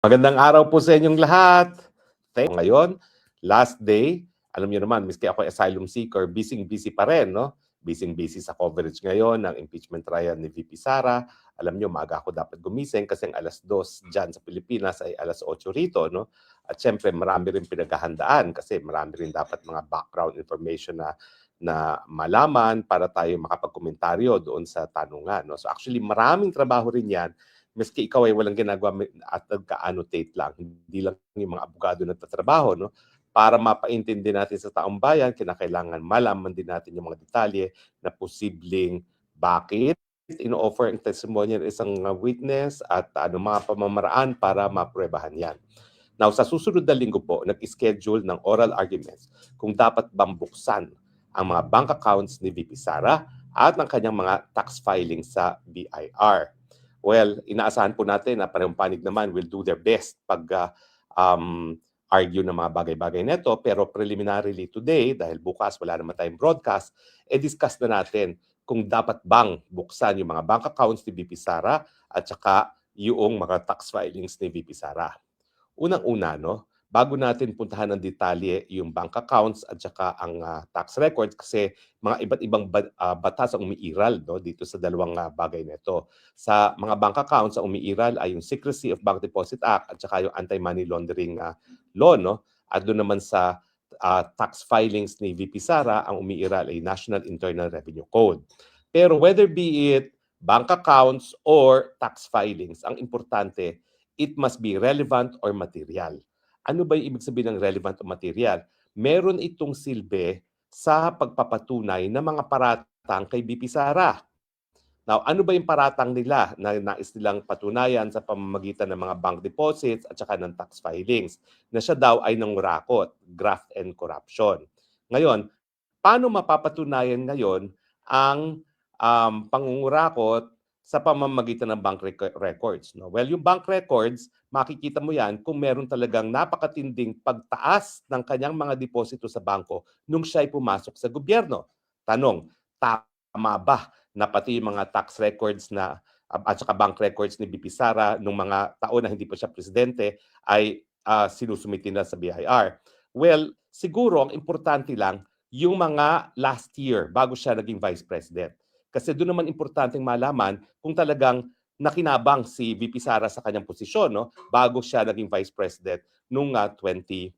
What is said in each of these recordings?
Magandang araw po sa inyong lahat. Ngayon, last day, alam niyo naman, miski ako asylum seeker, busy-busy pa rin, no? Busy-busy sa coverage ngayon ng impeachment trial ni VP Sara. Alam niyo, maaga ako dapat gumising kasi ang alas 2 dyan sa Pilipinas ay alas 8 rito, no? At syempre, marami rin pinaghahandaan kasi marami rin dapat mga background information na malaman para tayo makapagkomentaryo doon sa tanungan, no? So actually, maraming trabaho rin yan maski ikaw ay walang ginagawa at nagka-annotate lang, hindi lang yung mga abogado nagtatrabaho, no? Para mapaintindi natin sa taong bayan, kinakailangan malaman din natin yung mga detalye na posibleng bakit ino-offer ang testimony ng isang witness at ano mga pamamaraan para mapruebahan yan. Now, sa susunod na linggo po, nag-schedule ng oral arguments kung dapat bang buksan ang mga bank accounts ni VP Sara at ng kanyang mga tax filings sa BIR. Well, inaasahan po natin na parehong panig naman will do their best pag argue ng mga bagay-bagay nito. Pero preliminarily today, dahil bukas wala naman tayong broadcast, discuss na natin kung dapat bang buksan yung mga bank accounts ni VP Sara at saka yung mga tax filings ni VP Sara. Unang-una, no, bago natin puntahan ng detalye yung bank accounts at saka ang tax records kasi mga iba't ibang batas ang umiiral, no, dito sa dalawang bagay na ito. Sa mga bank accounts ang umiiral ay yung Secrecy of Bank Deposit Act at saka yung Anti-Money Laundering Law, no? At doon naman sa tax filings ni VP Sara, ang umiiral ay National Internal Revenue Code. Pero whether be it bank accounts or tax filings, ang importante, it must be relevant or material. Ano ba yung ibig sabihin ng relevant o material? Meron itong silbi sa pagpapatunay ng mga paratang kay BP Sara. Now, ano ba yung paratang nila na nais nilang patunayan sa pamamagitan ng mga bank deposits at saka ng tax filings? Na siya daw ay nangurakot, graft and corruption. Ngayon, paano mapapatunayan ngayon ang pangungurakot sa pamamagitan ng bank records? No? Well, yung bank records, makikita mo yan kung meron talagang napakatinding pagtaas ng kanyang mga deposito sa bangko nung siya ay pumasok sa gobyerno. Tanong, tama ba na pati yung mga tax records na at saka bank records ni BP Sara nung mga taon na hindi pa siya presidente ay sinusumiti na sa BIR? Well, siguro ang importante lang yung mga last year bago siya naging vice president. Kasi doon naman importanteng malaman kung talagang nakinabang si VP Sara sa kanyang posisyon, no, bago siya naging vice president noong 2022.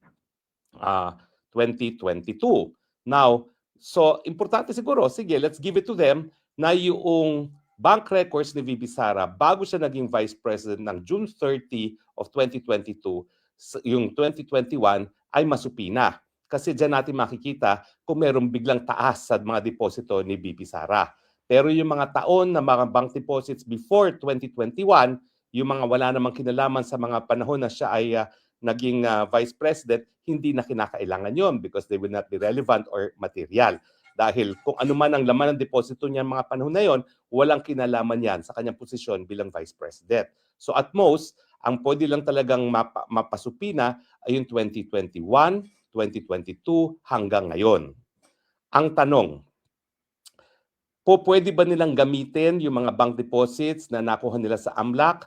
Now, so importante siguro, sige, let's give it to them na yung bank records ni VP Sara bago siya naging vice president ng June 30 of 2022, yung 2021 ay masupina. Kasi dyan natin makikita kung merong biglang taas sa mga deposito ni VP Sara. Pero yung mga taon na mga bank deposits before 2021, yung mga wala namang kinalaman sa mga panahon na siya ay naging vice president, hindi na kinakailangan yon because they will not be relevant or material. Dahil kung ano man ang laman ng deposito niya mga panahon na yon, walang kinalaman yan sa kanyang posisyon bilang vice president. So at most, ang pwede lang talagang mapasupina ay yung 2021, 2022 hanggang ngayon. Ang tanong, pwede ba nilang gamitin yung mga bank deposits na nakuha nila sa AMLAC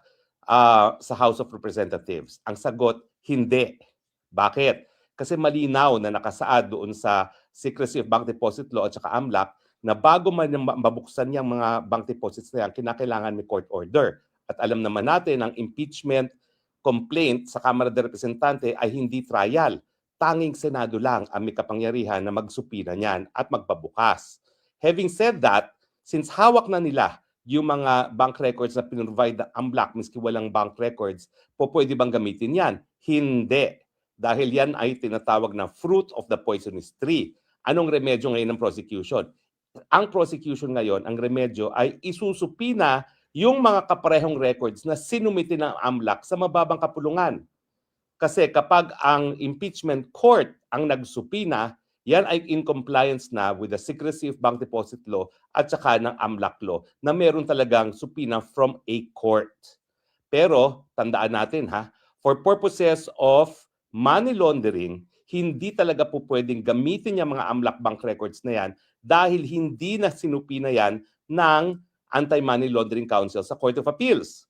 sa House of Representatives? Ang sagot, hindi. Bakit? Kasi malinaw na nakasaad doon sa Secrecy of Bank Deposit Law at saka AMLAC na bago man mabuksan yung mga bank deposits na yan, kinakailangan may court order. At alam naman natin, ang impeachment complaint sa Kamara de Representante ay hindi trial. Tanging Senado lang ang may kapangyarihan na magsupina niyan at magpabukas. Having said that, since hawak na nila yung mga bank records na pinrovide ng AMLAC, miski walang bank records, pwede bang gamitin yan? Hindi. Dahil yan ay tinatawag na fruit of the poisonous tree. Anong remedyo ngayon ng prosecution? Ang prosecution ngayon, ang remedyo ay isusupina yung mga kaparehong records na sinumiti ng AMLAC sa mababang kapulungan. Kasi kapag ang impeachment court ang nagsupina, yan ay in compliance na with the Secrecy of Bank Deposit Law at saka ng AMLAC Law na meron talagang supina from a court. Pero tandaan natin for purposes of money laundering, hindi talaga po pwedeng gamitin yung mga AMLAC bank records na yan dahil hindi na sinupina yan ng Anti-Money Laundering Council sa Court of Appeals.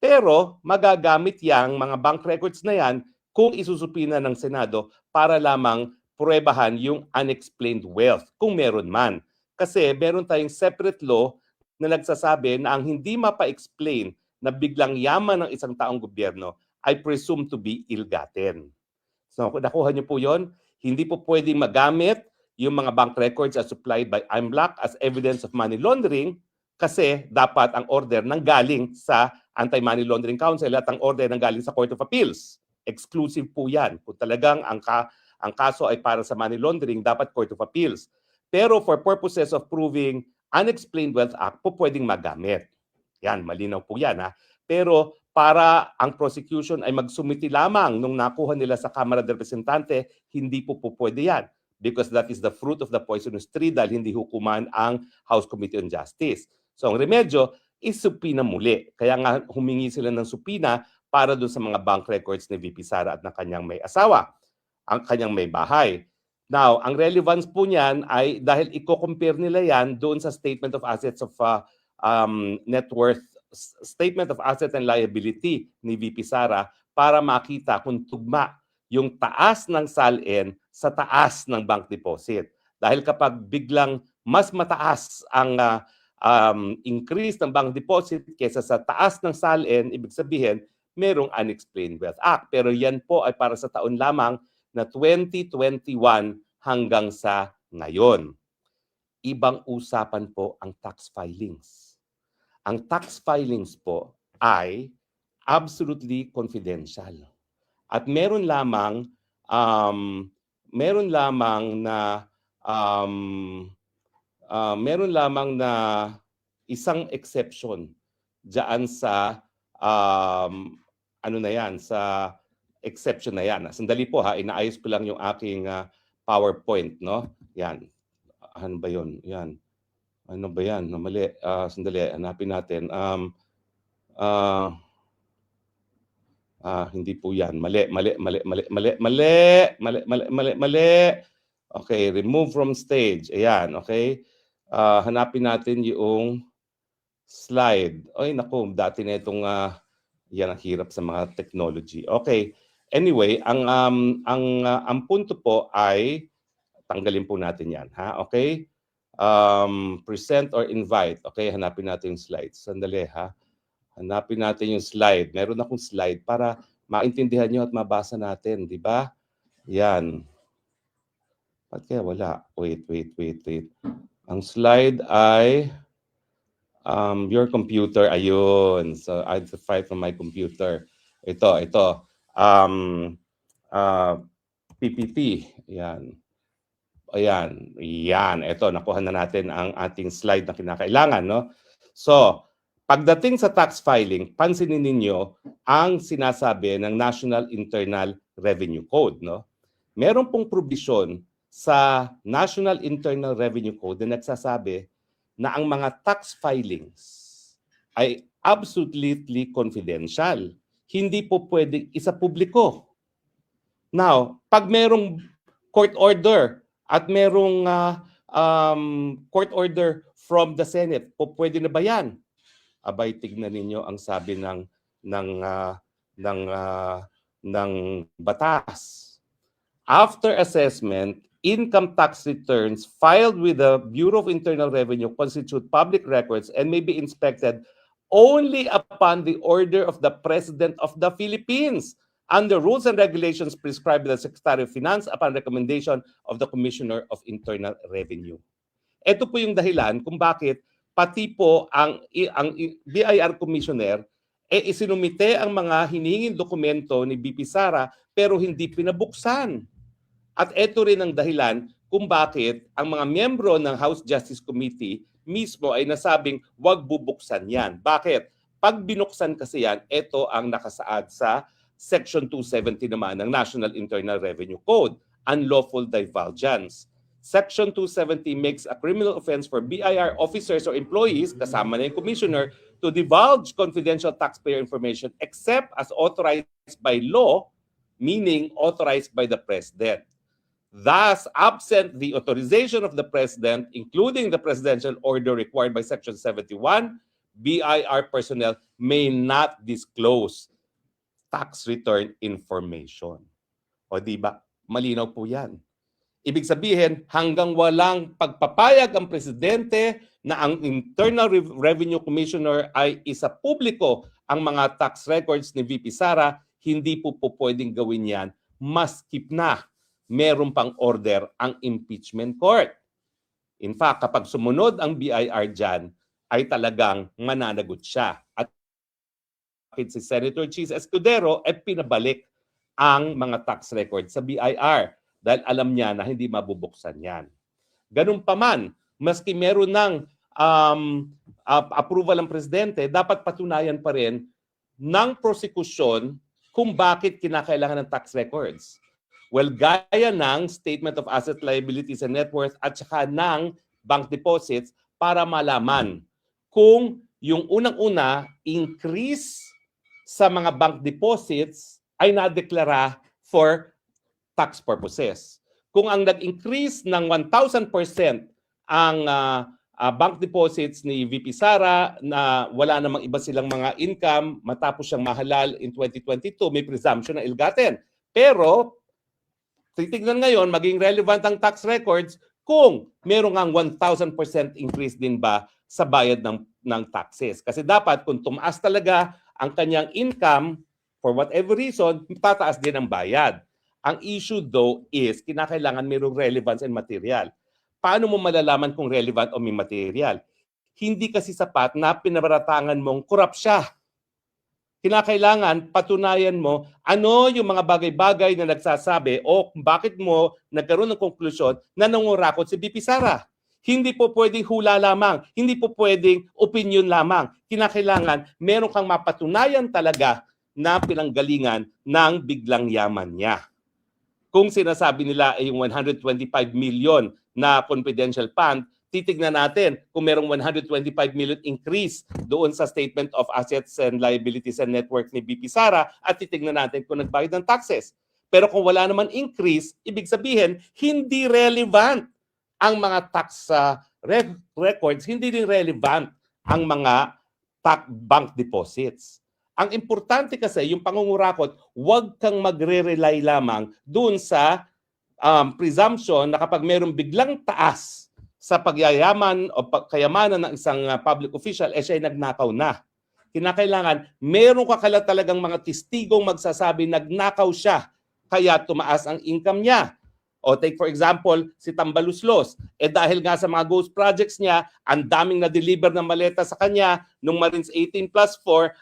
Pero magagamit yang mga bank records na yan kung isusupina ng Senado para lamang pruwebahan yung unexplained wealth, kung meron man. Kasi meron tayong separate law na nagsasabi na ang hindi mapa-explain na biglang yaman ng isang taong gobyerno ay presumed to be ill-gotten. So, nakuha niyo po yon. Hindi po pwedeng magamit yung mga bank records as supplied by IMLAC as evidence of money laundering kasi dapat ang order nanggaling sa Anti-Money Laundering Council at ang order nanggaling sa Court of Appeals. Exclusive po yan. Kung talagang ang kaso ay para sa money laundering, dapat Court of Appeals. Pero for purposes of proving Unexplained Wealth Act, po pwedeng magamit. Yan, malinaw po yan. Ha? Pero para ang prosecution ay magsumiti lamang nung nakuha nila sa Kamara de Representante, hindi po pwede yan. Because that is the fruit of the poisonous tree dahil hindi hukuman ang House Committee on Justice. So ang remedyo is supina muli. Kaya nga humingi sila ng supina para doon sa mga bank records ni VP Sara at ng kanyang may asawa, ang kanyang may bahay. Now, ang relevance po niyan ay dahil i-compare nila yan doon sa Statement of Assets of Net Worth, Statement of Assets and Liability ni VP Sara para makita kung tugma yung taas ng SALN sa taas ng bank deposit. Dahil kapag biglang mas mataas ang increase ng bank deposit kaysa sa taas ng SALN, ibig sabihin, merong Unexplained Wealth Act. Pero yan po ay para sa taon lamang na 2021 hanggang sa ngayon. Ibang usapan po ang tax filings. Ang tax filings po ay absolutely confidential. At meron lamang isang exception diyan sa ano na yan, sa exception na yan. Sandali po ha, inaayos ko lang yung aking PowerPoint, no? Yan. Ano ba 'yon? Yan. Ano ba yan? Mali. Sandali, hanapin natin. Hindi po yan. Mali. Okay, remove from stage. Ayan, okay. Hanapin natin yung slide. Ay, naku, dati na itong yan ang hirap sa mga technology. Okay. Anyway, ang punto po ay tanggalin po natin yan, ha? Okay? Present or invite. Okay, hanapin natin yung slides. Sandali, ha? Hanapin natin yung slide. Meron akong slide para maintindihan nyo at mabasa natin, di ba? Yan. Ba't kaya wala? Wait. Ang slide ay your computer. Ayun. So, I have to fight from my computer. Ito. PPT. Yan. Ayan. Yan. Ito, nakuha na natin ang ating slide na kinakailangan, no? So, pagdating sa tax filing, pansinin ninyo ang sinasabi ng National Internal Revenue Code, no? Meron pong provision sa National Internal Revenue Code na nagsasabi na ang mga tax filings ay absolutely confidential. Hindi po pwedeng isa publiko. Now, pag merong court order at merong court order from the Senate, po pwede na ba yan? Abay, tignan ninyo ang sabi ng batas. After assessment, income tax returns filed with the Bureau of Internal Revenue constitute public records and may be inspected only upon the order of the President of the Philippines under rules and regulations prescribed by the Secretary of Finance upon recommendation of the Commissioner of Internal Revenue. Ito po yung dahilan kung bakit pati po ang BIR Commissioner isinumite ang mga hinihinging dokumento ni BP Sara pero hindi pinabuksan. At ito rin ang dahilan kung bakit ang mga miyembro ng House Justice Committee mismo ay nasabing wag bubuksan yan. Bakit? Pag binuksan kasi yan, ito ang nakasaad sa Section 270 naman ng National Internal Revenue Code, unlawful divulgence. Section 270 makes a criminal offense for BIR officers or employees, kasama na yung commissioner, to divulge confidential taxpayer information except as authorized by law, meaning authorized by the President. Thus, absent the authorization of the President, including the presidential order required by Section 71, BIR personnel may not disclose tax return information. O di ba? Malinaw po yan. Ibig sabihin, hanggang walang pagpapayag ang presidente na ang Internal Revenue Commissioner ay isa publiko ang mga tax records ni VP Sara, hindi po pwedeng gawin yan, maskip na meron pang order ang impeachment court. In fact, kapag sumunod ang BIR dyan, ay talagang mananagot siya. At si Senator Chis Escudero ay pinabalik ang mga tax records sa BIR dahil alam niya na hindi mabubuksan yan. Ganun pa man, maski meron ng approval ng presidente, dapat patunayan pa rin ng prosecution kung bakit kinakailangan ng tax records. Well, gaya ng Statement of Asset Liabilities and Net Worth at saka ng bank deposits para malaman kung yung unang-una increase sa mga bank deposits ay nadeklara for tax purposes. Kung ang nag-increase ng 1,000% ang bank deposits ni VP Sara na wala namang iba silang mga income matapos siyang mahalal in 2022, may presumption na ill-gotten. Pero titignan ngayon, maging relevant ang tax records kung merong ang 1,000% increase din ba sa bayad ng taxes. Kasi dapat kung tumaas talaga ang kanyang income, for whatever reason, tataas din ang bayad. Ang issue though is, kinakailangan mayroong relevance and material. Paano mo malalaman kung relevant o may material? Hindi kasi sapat na pinabaratangan mong korap siya. Kinakailangan patunayan mo ano yung mga bagay-bagay na nagsasabi o bakit mo nagkaroon ng konklusyon na nangurakot si VP Sara. Hindi po pwedeng hula lamang, hindi po pwedeng opinion lamang. Kinakailangan meron kang mapatunayan talaga na pinanggalingan ng biglang yaman niya. Kung sinasabi nila ay yung 125 million na confidential fund, titignan natin kung merong 125 million increase doon sa Statement of Assets and Liabilities and Net Worth ni VP Sara at titignan natin kung nagbayad ng taxes. Pero kung wala naman increase, ibig sabihin, hindi relevant ang mga tax records, hindi din relevant ang mga bank deposits. Ang importante kasi, yung pangungurakot, huwag kang magre-rely lamang doon sa presumption na kapag mayroong biglang taas sa pagyayaman o kayamanan ng isang public official, siya ay nagnakaw na. Kinakailangan, meron ka talagang mga testigong magsasabi nagnakaw siya, kaya tumaas ang income niya. O take for example, si Tambaluslos. Dahil nga sa mga ghost projects niya, ang daming na-deliver ng maleta sa kanya nung Marines 18+4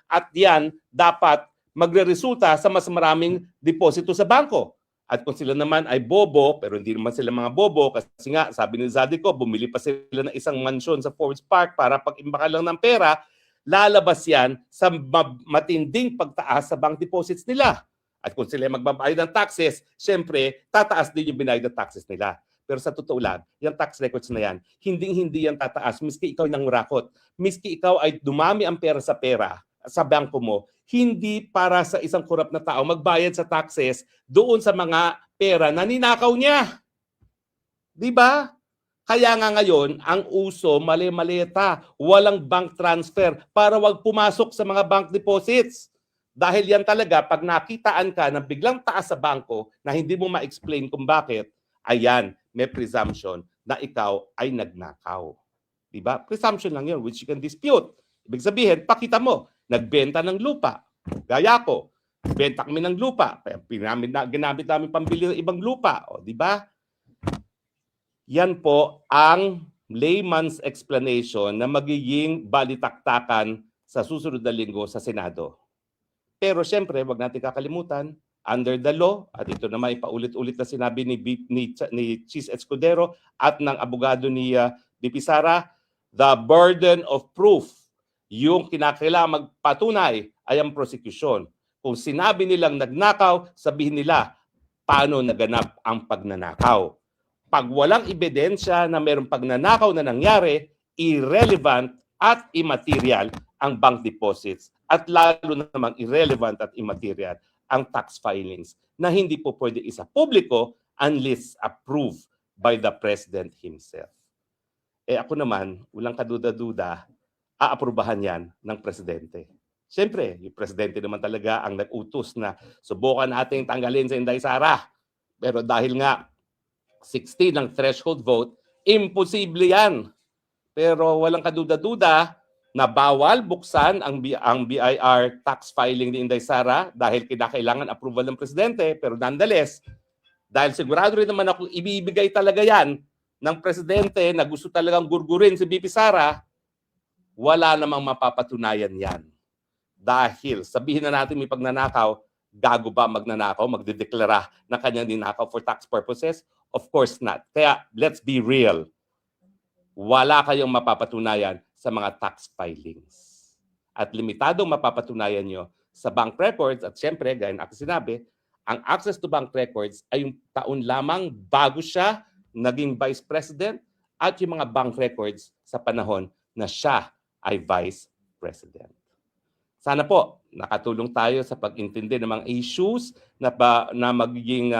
at yan dapat magre-resulta sa mas maraming deposito sa bangko. At kung sila naman ay bobo, pero hindi naman sila mga bobo kasi nga sabi ni Zadico, bumili pa sila ng isang mansyon sa Forbes Park para pag-imbaka lang ng pera, lalabas yan sa matinding pagtaas sa bank deposits nila. At kung sila magbabayad ng taxes, syempre, tataas din yung binayad ng taxes nila. Pero sa totoo lang, yung tax records na yan, hindi yan tataas. Miski ikaw nang rakot, miski ikaw ay dumami ang pera sa bangko mo, hindi para sa isang korap na tao magbayad sa taxes doon sa mga pera na ninakaw niya. Di ba? Kaya nga ngayon, ang uso, mali-maleta, walang bank transfer para wag pumasok sa mga bank deposits. Dahil yan talaga, pag nakitaan ka ng biglang taas sa bangko na hindi mo ma-explain kung bakit, ayan, may presumption na ikaw ay nagnakaw. Diba? Presumption lang yun, which you can dispute. Ibig sabihin, pakita mo, nagbenta ng lupa. Gaya ko, benta kami ng lupa. Ginamit namin pambili ng ibang lupa. O, diba? Yan po ang layman's explanation na magiging balitaktakan sa susunod na linggo sa Senado. Pero siyempre, wag natin kakalimutan, under the law, at ito naman ipaulit-ulit na sinabi ni Chis Escudero at ng abogado ni VP Sara, the burden of proof, yung kinakailangan magpatunay ay ang prosecution. Kung sinabi nilang nagnakaw, sabihin nila paano naganap ang pagnanakaw. Pag walang ebidensya na mayroong pagnanakaw na nangyari, irrelevant at immaterial ang bank deposits at lalo namang irrelevant at immaterial ang tax filings na hindi po pwede isa publiko unless approved by the President himself. Ako naman, walang kaduda-duda, aaprubahan yan ng Presidente. Siyempre, yung presidente naman talaga ang nag-utos na subukan nating tanggalin si Inday Sara. Pero dahil nga 16 ang threshold vote, imposible yan. Pero walang kaduda-duda na bawal buksan ang BIR tax filing ni Inday Sara dahil kinakailangan approval ng presidente. Pero nonetheless, dahil sigurado rin naman ako ibibigay talaga yan ng presidente na gusto talagang gurgurin si VP Sara, wala namang mapapatunayan yan. Dahil sabihin na natin may pagnanakaw, gago ba magnanakaw, magdedeklara na kanyang ninakaw for tax purposes? Of course not. Kaya let's be real. Wala kayong mapapatunayan sa mga tax filings. At limitadong mapapatunayan nyo sa bank records at siyempre, gaya na ako sinabi, ang access to bank records ay yung taon lamang bago siya naging vice president at yung mga bank records sa panahon na siya ay vice president. Sana po nakatulong tayo sa pag-intindi ng mga issues na magiging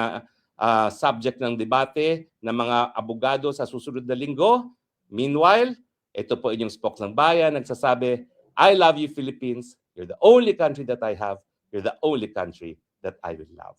subject ng debate ng mga abogado sa susunod na linggo. Meanwhile, ito po inyong Spokesman Bayan nagsasabi, I love you Philippines. You're the only country that I have. You're the only country that I will love.